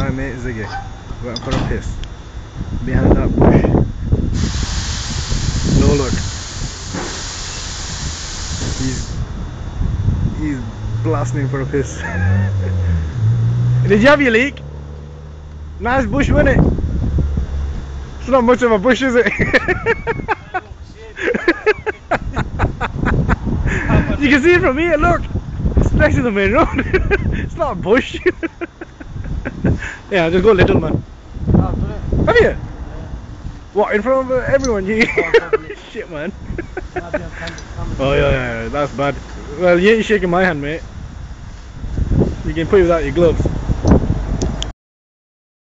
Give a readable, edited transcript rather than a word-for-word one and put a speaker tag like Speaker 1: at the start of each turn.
Speaker 1: my mate Ziggy went for a piss behind that bush. No look. He's blasting for a piss. Did you have your leak? Nice bush, wasn't it? It's not much of a bush, is it? You can see it from here, look! It's next to the main road. It's not a bush. Yeah, just go little, man. Have you? Yeah. What, in front of everyone? You shit, man. Oh yeah, that's bad. Well, you ain't shaking my hand, mate. You can put it without your gloves.